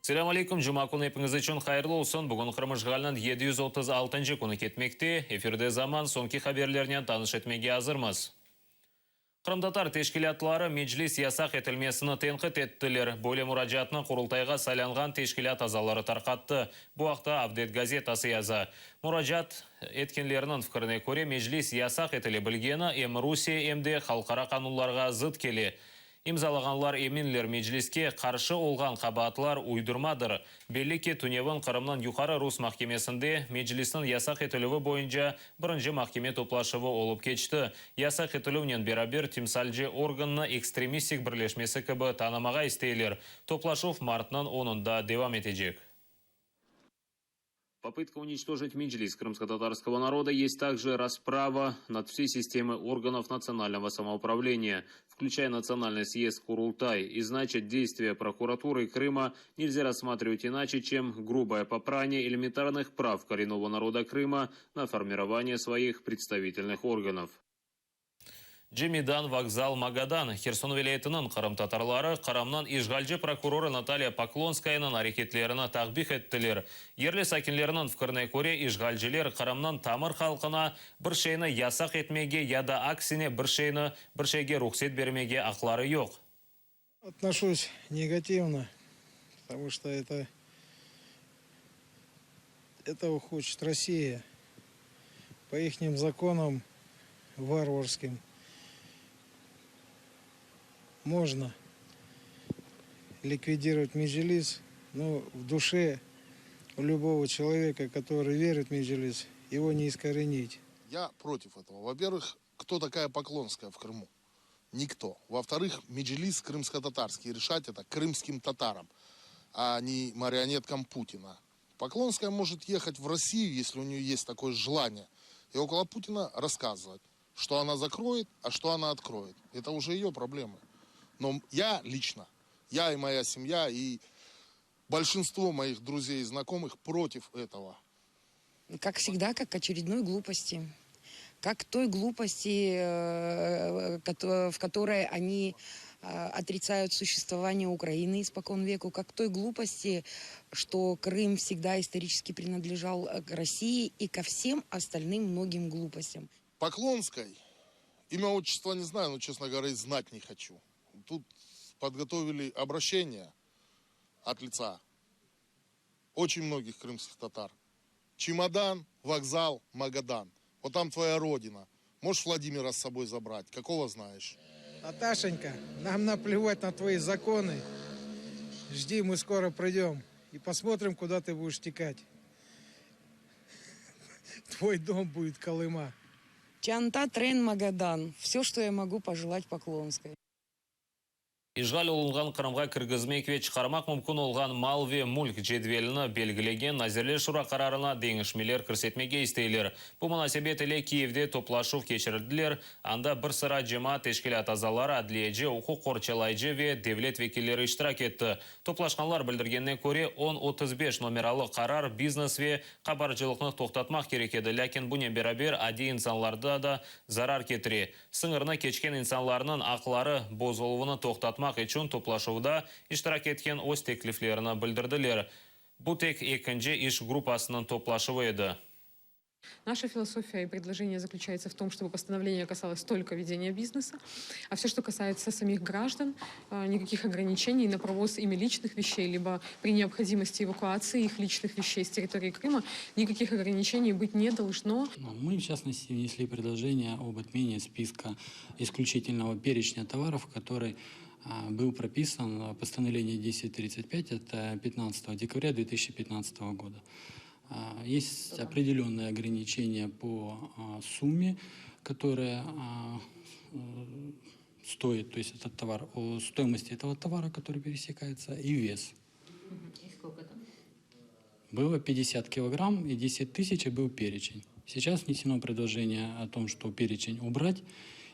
Selam aleyküm, Cuma kunu hepiniz için hayırlı olsun. Bugün Kırmışgal'ın 736. kunu ketmekte. Efirde zaman sonki haberlerine tanış etmege hazırmız. Kırımtatar teşkilatlары meclis yasak etilmesini tenkit ettiler. Böyle müracaatını kurultayga saylangan teşkilat azalары tarqatты. Bu haqda Avdet gazetası yazı. Müracaat etkenlerinin fikrine göre meclis yasak etili bilgeni hem Rusiya hem de halkara kanunlarga zıt keli. İmzalaganlar eminler mecliske karşı olgan kabahatlar uydurmadır. Belli ki Tunev'in Kırım'dan yukarı Rus mahkemesinde meclisin yasak etilivi boyunca birinci mahkeme toplaşıvı olup geçti. Yasak etilivnen beraber timsalci organını ekstremistik birleşmesi gibi tanımağa isteyler. Toplaşıv mart'nın 10'unda devam edecek. Попытка уничтожить Меджлис крымско-татарского народа есть также расправа над всей системой органов национального самоуправления, включая Национальный съезд Курултай, и значит действия прокуратуры Крыма нельзя рассматривать иначе, чем грубое попрание элементарных прав коренного народа Крыма на формирование своих представительных органов. Джемидан вокзал Магадан. Херсон вилаятының Кырым татарлары Кырамнан ишгалчы прокуроры Наталья Поклонскаяның арекетлеріне тақбих еттілер. Ерлі сакинлерінің фікіріне көре ишгалчылер Кырамнан тамыр халқына бір шейні ясақ етмеге, яда аксине бір шейге рұқсет бермеге ақлары жоқ. Отношусь негативно, потому что этого хочет Россия по ихним законам варварским. Можно ликвидировать Меджлис, но в душе у любого человека, который верит в Меджлис, его не искоренить. Я против этого. Во-первых, кто такая Поклонская в Крыму? Никто. Во-вторых, Меджлис крымско-татарский. Решать это крымским татарам, а не марионеткам Путина. Поклонская может ехать в Россию, если у нее есть такое желание, и около Путина рассказывать, что она закроет, а что она откроет. Это уже ее проблемы. Но я лично, я и моя семья, и большинство моих друзей и знакомых против этого. Как всегда, как очередной глупости. Как той глупости, в которой они отрицают существование Украины испокон веку, как той глупости, что Крым всегда исторически принадлежал к России, и ко всем остальным многим глупостям. Поклонской, имя отчества не знаю, но, честно говоря, и знать не хочу. Тут подготовили обращение от лица очень многих крымских татар. Чемодан, вокзал, Магадан. Вот там твоя родина. Можешь Владимира с собой забрать? Какого знаешь? Наташенька, нам наплевать на твои законы. Жди, мы скоро придем и посмотрим, куда ты будешь текать. Твой дом будет Колыма. Чанта Трен Магадан. Все, что я могу пожелать Поклонской. Ишғал олынған Қырымға кіргізмек ве шығармақ мүмкін олған мал ве мүлк жедвеліні белгілеген Назирлер шура қарарына деңішмелер кірсетмеге істейлер. Бұл мұнасебет еле Киевде топлашув кешірділер, анда бір sıra жема тешкілят азалары адлиеже, оқу қорчалайжы ве девлет векелері іштірак етті. Топлашқанлар білдіргенне көре 10-35 номералы қарар бизнес ве қабаржылықны тоқтатмақ керек еді, ләкин бұне берабер ади инсанларда да зарар кетіре. Сыңырны кечкен инсанларының ақылары бозолуыны тоқтатмақ için toplашuvda iştirak etken öz tekliflerini bildirdiler. Bu tek ikinci iş grupasının toplaşıvı edi. Наша философия и предложение заключается в том, чтобы постановление касалось только ведения бизнеса, а все, что касается самих граждан, никаких ограничений на провоз ими личных вещей, либо при необходимости эвакуации их личных вещей с территории Крыма, никаких ограничений быть не должно. Мы, в частности, внесли предложение об отмене списка исключительного перечня товаров, который был прописан в постановлении 1035 от 15 декабря 2015 года. Есть определенные ограничения по сумме, которая стоит, то есть этот товар, о стоимости этого товара, который пересекается, и вес. И сколько там? Было 50 килограмм и 10 тысяч был перечень. Сейчас внесено предложение о том, что перечень убрать,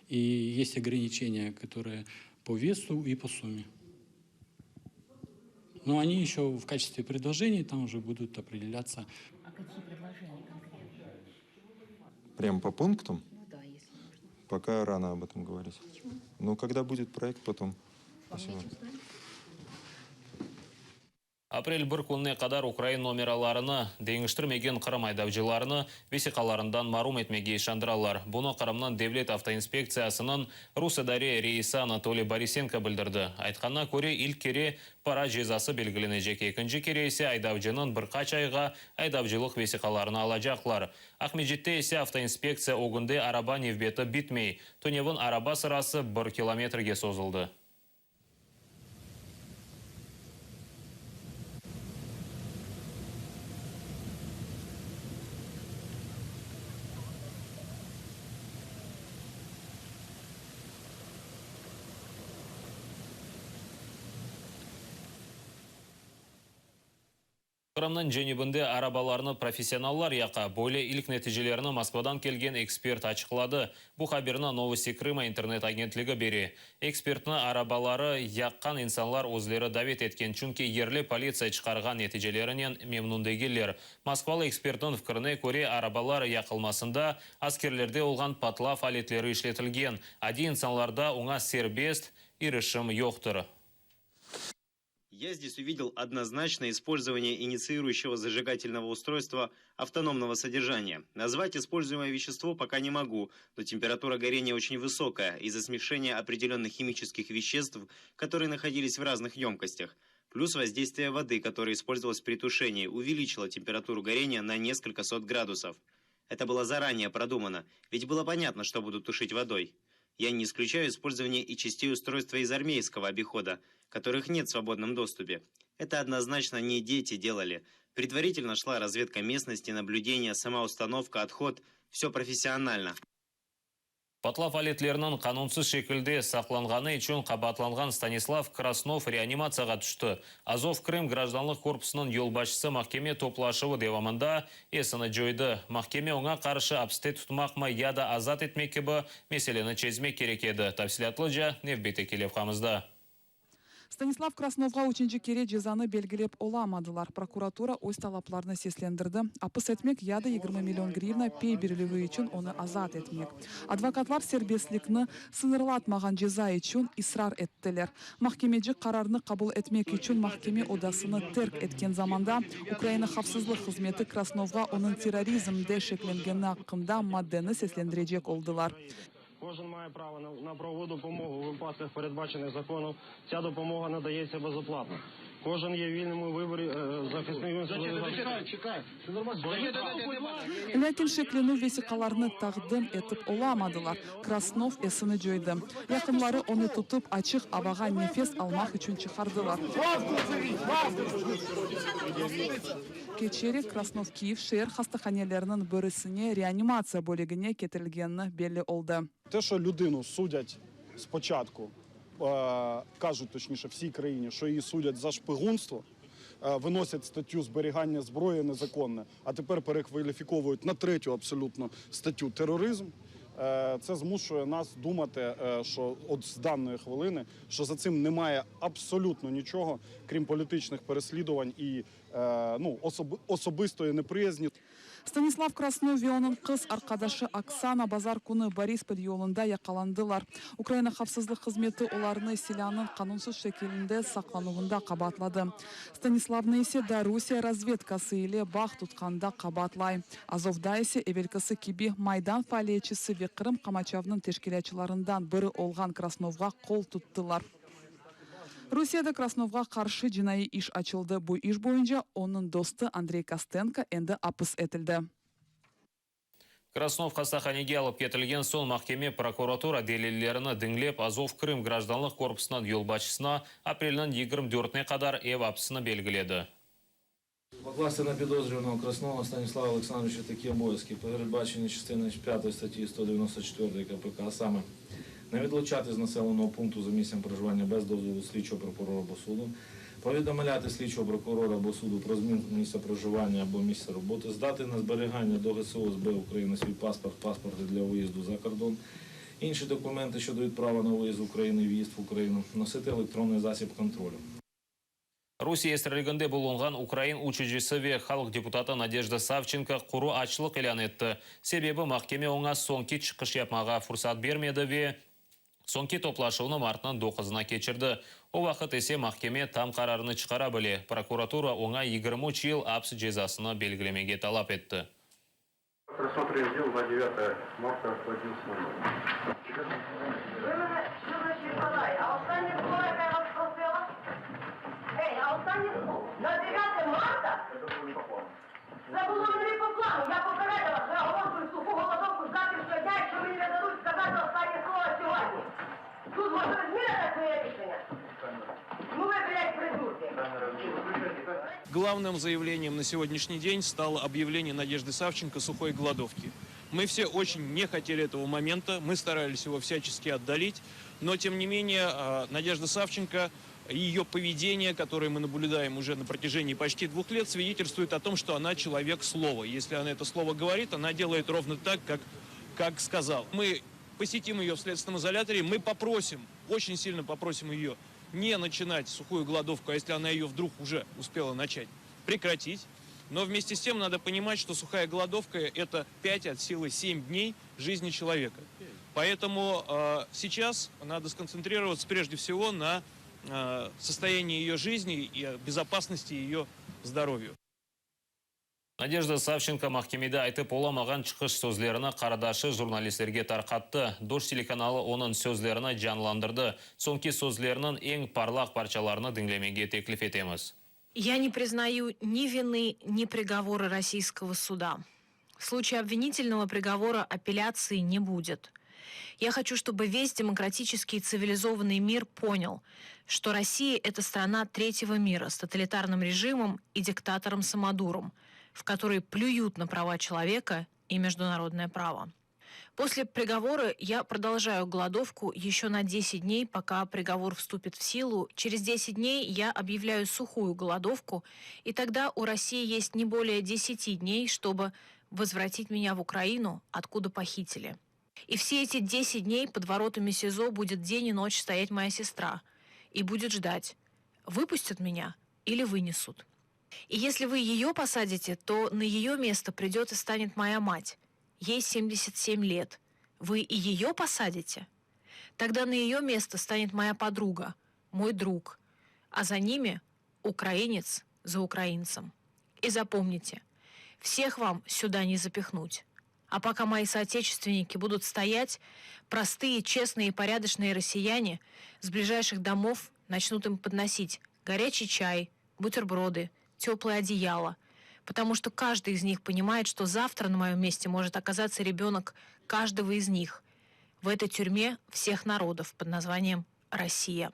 и есть ограничения, которые по весу и по сумме. Но они еще в качестве предложений там уже будут определяться. А какие предложения конкретно? Прямо по пунктам? Ну да, если можно. Пока рано об этом говорить. Почему? Ну, когда будет проект, потом. Вам нечем сказать? Апрель 1 күніне қадар Украин номераларыны, дейінгіштірмеген Қырым айдавчыларыны весиқаларындан марум етмеге шандыралар. Бұны Қырымнан Девлет автоинспекциясының Русадаре рейсі Анатолий Борисенко білдірді. Айтқанна көре илк кере пара жезасы белгіленecek. Екінші керейсе айдавчының бір қач айға айдавчылық весиқаларына алажақлар. Ахмеджетте есе автоинспекция оғынды араба невбеті битмей. Төневін араба сырасы 1 километрге созылды. Қырымның женебінде арабаларны профессионаллар яқа бойле илк нәтижелеріні Москвадан келген эксперт ачықлады. Бұл хаберна Новости Крыма интернет агентлігі бері. Экспертні арабалары яққан инсанлар өзлері давет еткен, чүнке ерлі полиция чықарған нәтижелерінен мемнундегелер. Москвалы эксперттің фкіріне көре арабалар яқылмасында аскерлерде олған патла фалетлері ішлетілген. Ади инсанларда оңа сербест ирішім йоқтыр. Я здесь увидел однозначное использование инициирующего зажигательного устройства автономного содержания. Назвать используемое вещество пока не могу, но температура горения очень высокая из-за смешения определенных химических веществ, которые находились в разных емкостях. Плюс воздействие воды, которая использовалась при тушении, увеличило температуру горения на несколько сот градусов. Это было заранее продумано, ведь было понятно, что будут тушить водой. Я не исключаю использование и частей устройства из армейского обихода, которых нет в свободном доступе. Это однозначно не дети делали. Предварительно шла разведка местности, наблюдение, сама установка, отход. Все профессионально. Патла фалетлерінің қанунсыз шекілде сақланғаны үшін қабатланған Станислав Краснов реанимацияға түсті. Азов Крым гражданлық корпусының елбашысы махкеме топлашығы девамында есіні жойды. Махкеме оңа қаршы абсте тұтмақма яда азат етмекке бі меселені чезмек керек еді. Тәпсілетлі жа невбете келеп қамызда. Станислав Красновға учинчи кере жазаны белгілеп оламадылар. Прокуратура өз талапларны сеслендірді. Апыс етмек яда 20 миллион гривна пей берілігі үшін оны азат етмек. Адвокатлар сербестлікні сынырлатмаған жаза үшін исрар еттілер. Махкемеджі қарарны қабыл етмек үшін махкеме одасыны терк еткен заманда Украина хавсызлық қызметі Красновға оның терроризмде шекленгені ақында маддені сеслендірежек олдылар. Кожен має право на правову допомогу у випадках, передбачених законом. Ця допомога надається безоплатно. Кожен є вільним у виборі захисників. Чекай. Ләкин шеклену весиқаларны тағдым етіп оламадылар. Краснов есіні жойды. Якынлары оны тұтып ачық абаға нефес алмақ үшін чықардылар. Кечері Краснов Киев шер хастаханелерінің бірісіне реанимация бөлігіне кетірілгені белі олды. Те, що людину судять спочатку, кажуть точніше всій країні, що її судять за шпигунство, виносять статтю зберігання зброї незаконне, а тепер перекваліфіковують на третю абсолютно статтю тероризм, це змушує нас думати, що от з даної хвилини, що за цим немає абсолютно нічого, крім політичних переслідувань і особистої неприязні. Станислав Краснов веонын қыз арқадашы Оксана базар күні Борисполь yolunda yakalandılar. Украина хавсызлық қызметі оларны силянын қанунсыз шекелінде сақлануында қабатлады. Станиславны есе да Русия разведкасы иле бақ тұтқанда қабатлай. Азовда есе эвелкасы киби Майдан фалиетчisi ве Крым Камачавның тешкелячыларından бірі олған Красновға қол тұттылар. Русияда Красновға қаршы жинайы иш açıldı. Bu iş boyunca onun dostu Андрей Костенко енді апыс етілді. Краснов хастаханеге алып кетілген соң махкеме прокуратура делиллеріні діңлеп Азов Крым гражданлық корпусынан елбашысына апрелінің 24-не қадар ев апсыны белгіледі. Покласти на підозрюваного Краснова Станислава Олександровича такі обов'язки, передбачені частиною 5 статті 194 КПК, а саме не відлучати з населеного пункту за місцем проживання без дозволу слідчого прокурора або суду, повідомляти слідчого прокурора або суду про зміну місця проживання або місця роботи, здати на зберігання до ГСУ СБ України свій паспорти для виїзду за кордон, інші документи, що дають право на виїзд в Україну і в'їзд в Україну, носити електронний засіб контролю. Русия естірілгінде болынған Украин учежесі ве халық депутаты Надежда Савченко құру ачылық елан етті. Себебі махкеме оңа соңки чықыш yapmaға фұрсат бермеді ве Соңки топлашуыны мартынан 9-на кечірді. О вақыт есе махкеме там қарарыны чықара біле. Прокуратура оңа 23 ел апсы жезасыны белгілемеге талап етті. Рассмотрели дело на 9 марта в 11:00. На 9 марта? Це було не по плану. Я попередила, що я оголошую суху голодовку з завтрашнього дня, якщо мені не дадуть сказати останнє слово сьогодні. Тут може змінити своє рішення? Ну ви, блядь, придурки. Главным заявлением на сегодняшний день стало объявление Надежды Савченко сухой голодовки. Мы все очень не хотели этого момента, мы старались его всячески отдалить, но тем не менее Надежда Савченко и ее поведение, которое мы наблюдаем уже на протяжении почти 2 лет, свидетельствует о том, что она человек слова. Если она это слово говорит, она делает ровно так, как сказал. Мы посетим ее в следственном изоляторе, мы попросим, очень сильно попросим ее не начинать сухую голодовку, а если она ее вдруг уже успела начать, прекратить. Но вместе с тем надо понимать, что сухая голодовка – это 5 от силы 7 дней жизни человека. Поэтому сейчас надо сконцентрироваться прежде всего на состоянии ее жизни и безопасности ее здоровью. Надежда Савченко махкемеде айтып оламаған чықыш сөзлеріні қарадашы журналистерге тарқатты. Дош телеканалы оның сөзлеріні жанландырды. Соңки сөзлерінің ең парлақ парчаларını dinlemеге теклиф етеміз. Я не признаю ни вины, ни приговора российского суда. В случае обвинительного приговора апелляции не будет. Я хочу, чтобы весь демократический и цивилизованный мир понял, что Россия – это страна третьего мира с тоталитарным режимом и диктатором-самодуром, в которой плюют на права человека и международное право. После приговора я продолжаю голодовку еще на 10 дней, пока приговор вступит в силу. Через 10 дней я объявляю сухую голодовку, и тогда у России есть не более 10 дней, чтобы возвратить меня в Украину, откуда похитили. И все эти 10 дней под воротами СИЗО будет день и ночь стоять моя сестра и будет ждать, выпустят меня или вынесут. И если вы ее посадите, то на ее место придет и станет моя мать. Ей 77 лет. Вы и ее посадите? Тогда на ее место станет моя подруга, мой друг. А за ними украинец за украинцем. И запомните, всех вам сюда не запихнуть. А пока мои соотечественники будут стоять, простые, честные и порядочные россияне с ближайших домов начнут им подносить горячий чай, бутерброды, теплое одеяло, потому что каждый из них понимает, что завтра на моем месте может оказаться ребенок каждого из них в этой тюрьме всех народов под названием «Россия».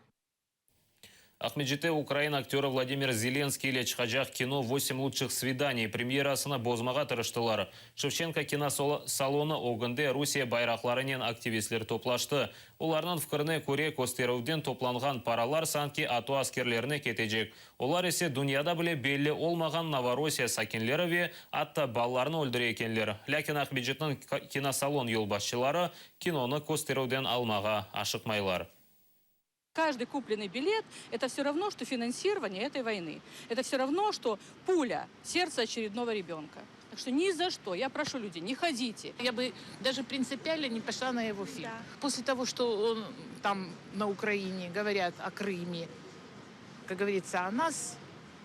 Ахмеджите Украина актері Владимир Зеленский или чхаджах кино «8 лучших свиданий» премьерасына бозмаға тырыштылар. Шевченко киносалоны оғынды Русия байрақларынан активистлер топлашты. Оларның фкіріне көре Костеровден топланған паралар санки ату аскерлеріне кетежек. Олар есе дүнияда біле белі олмаған Новороссия сакинлерове атта балларны өлдірі екенлер. Ләкин Ахмеджеттің киносалон елбасшылары киноны Костеровден алмаға ашықмайлар. Каждый купленный билет – это все равно, что финансирование этой войны. Это все равно, что пуля в сердце очередного ребенка. Так что ни за что. Я прошу людей, не ходите. Я бы даже принципиально не пошла на его фильм. Да. После того, что он там на Украине говорят о Крыме, как говорится, о нас,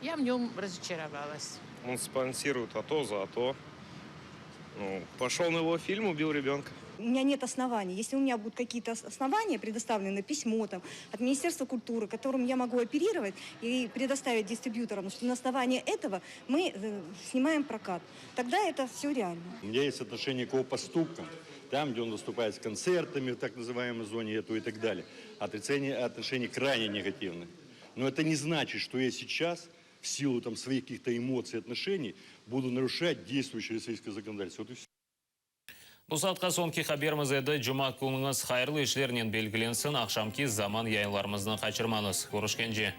я в нем разочаровалась. Он спонсирует АТО за АТО. Пошел на его фильм, убил ребенка. У меня нет оснований. Если у меня будут какие-то основания, предоставлены письмо там, от Министерства культуры, которым я могу оперировать и предоставить дистрибьюторам, что на основании этого мы снимаем прокат, тогда это все реально. У меня есть отношение к его поступкам, там, где он выступает с концертами в так называемой зоне ЭТО и так далее. Отношение крайне негативное. Но это не значит, что я сейчас, в силу там, своих каких-то эмоций и отношений, буду нарушать действующее российское законодательство. Вот и все. Бұл сатқа сонки хаберіміз еді, жұма күніңіз қайырлы ішлерінен белгіленсін, ақшамки заман яйынларымыздың қачырманыз. Көрішкенже.